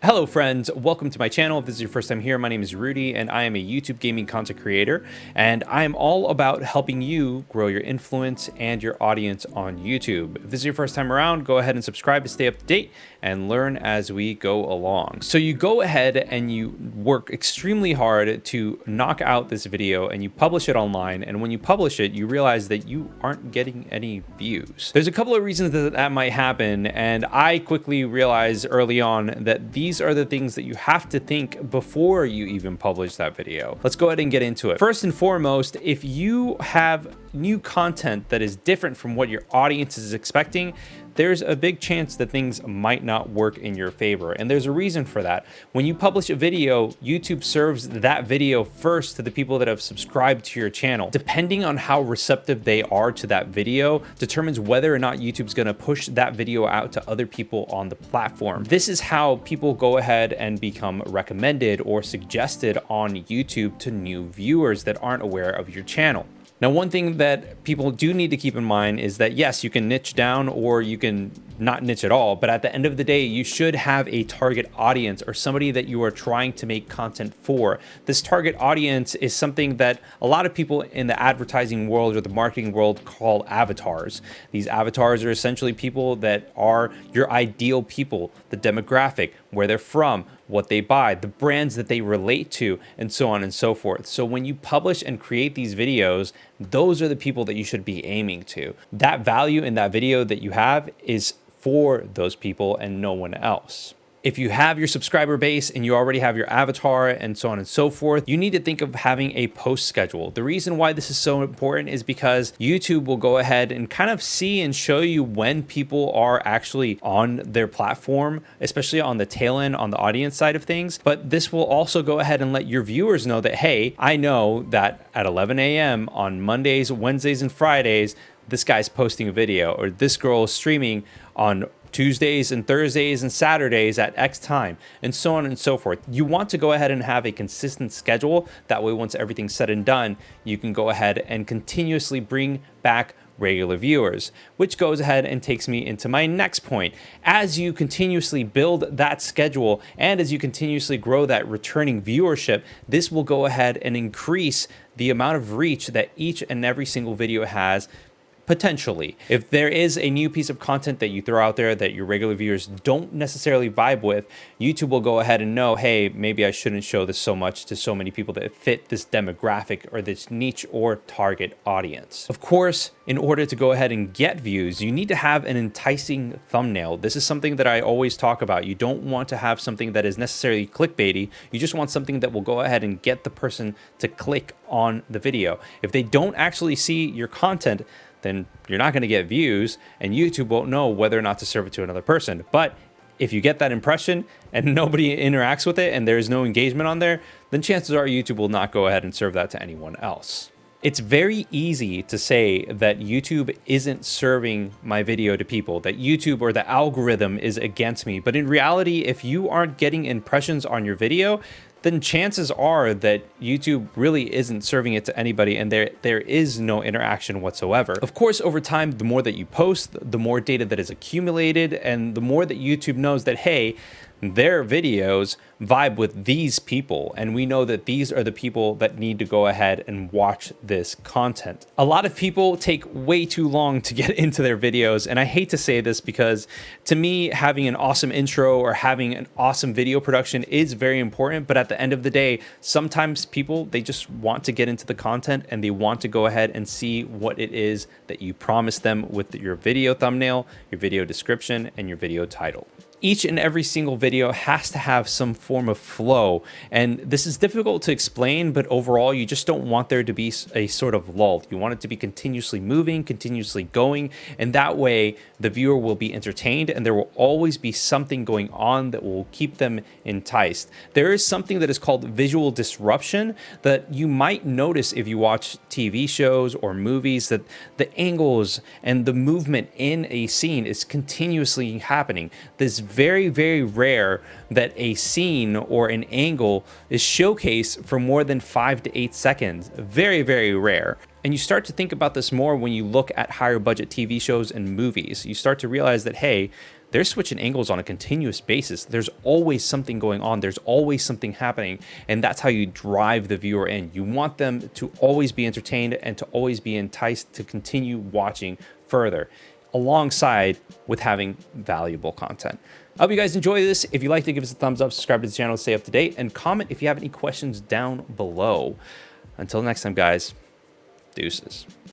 Hello friends, welcome to my channel. If this is your first time here, my name is Rudy and I am a YouTube gaming content creator, and I am all about helping you grow your influence and your audience on YouTube. If this is your first time around, go ahead and subscribe to stay up to date and learn as we go along. So you go ahead and you work extremely hard to knock out this video and you publish it online, and when you publish it, you realize that you aren't getting any views. There's a couple of reasons that that might happen, and I quickly realized early on that these are the things that you have to think before you even publish that video. Let's go ahead and get into it. First and foremost, if you have new content that is different from what your audience is expecting, there's a big chance that things might not work in your favor. And there's a reason for that. When you publish a video, YouTube serves that video first to the people that have subscribed to your channel. Depending on how receptive they are to that video determines whether or not YouTube's gonna push that video out to other people on the platform. This is how people go ahead and become recommended or suggested on YouTube to new viewers that aren't aware of your channel. Now, one thing that people do need to keep in mind is that yes, you can niche down or you can not niche at all, but at the end of the day, you should have a target audience or somebody that you are trying to make content for. This target audience is something that a lot of people in the advertising world or the marketing world call avatars. These avatars are essentially people that are your ideal people, the demographic, where they're from, what they buy, the brands that they relate to, and so on and so forth. So when you publish and create these videos, those are the people that you should be aiming to. That value in that video that you have is for those people and no one else. If you have your subscriber base and you already have your avatar and so on and so forth, you need to think of having a post schedule. The reason why this is so important is because YouTube will go ahead and kind of see and show you when people are actually on their platform, especially on the tail end, on the audience side of things. But this will also go ahead and let your viewers know that, hey, I know that at 11 a.m. on Mondays, Wednesdays, and Fridays, this guy's posting a video, or this girl is streaming on Tuesdays and Thursdays and Saturdays at X time, and so on and so forth. You want to go ahead and have a consistent schedule. That way, once everything's said and done, you can go ahead and continuously bring back regular viewers, which goes ahead and takes me into my next point. As you continuously build that schedule and as you continuously grow that returning viewership, this will go ahead and increase the amount of reach that each and every single video has. Potentially, if there is a new piece of content that you throw out there that your regular viewers don't necessarily vibe with, YouTube will go ahead and know, hey, maybe I shouldn't show this so much to so many people that fit this demographic or this niche or target audience. Of course, in order to go ahead and get views, you need to have an enticing thumbnail. This is something that I always talk about. You don't want to have something that is necessarily clickbaity. You just want something that will go ahead and get the person to click on the video. If they don't actually see your content, then you're not going to get views and YouTube won't know whether or not to serve it to another person. But if you get that impression and nobody interacts with it and there's no engagement on there, then chances are YouTube will not go ahead and serve that to anyone else. It's very easy to say that YouTube isn't serving my video to people, that YouTube or the algorithm is against me. But in reality, if you aren't getting impressions on your video, then chances are that YouTube really isn't serving it to anybody and there is no interaction whatsoever. Of course, over time, the more that you post, the more data that is accumulated, and the more that YouTube knows that, hey, their videos vibe with these people, and we know that these are the people that need to go ahead and watch this content. A lot of people take way too long to get into their videos, and I hate to say this because to me, having an awesome intro or having an awesome video production is very important, but at the end of the day, sometimes people, they just want to get into the content and they want to go ahead and see what it is that you promised them with your video thumbnail, your video description, and your video title. Each and every single video has to have some form of flow, and this is difficult to explain, but overall you just don't want there to be a sort of lull. You want it to be continuously moving, continuously going, and that way the viewer will be entertained and there will always be something going on that will keep them enticed. There is something that is called visual disruption that you might notice if you watch TV shows or movies, that the angles and the movement in a scene is continuously happening. This very, very rare that a scene or an angle is showcased for more than 5 to 8 seconds. Very, very rare. And you start to think about this more when you look at higher budget TV shows and movies. You start to realize that, hey, they're switching angles on a continuous basis. There's always something going on. There's always something happening. And that's how you drive the viewer in. You want them to always be entertained and to always be enticed to continue watching further, alongside with having valuable content. I hope you guys enjoy this. If you liked it, give us a thumbs up, subscribe to the channel to stay up to date, and comment if you have any questions down below. Until next time, guys, deuces.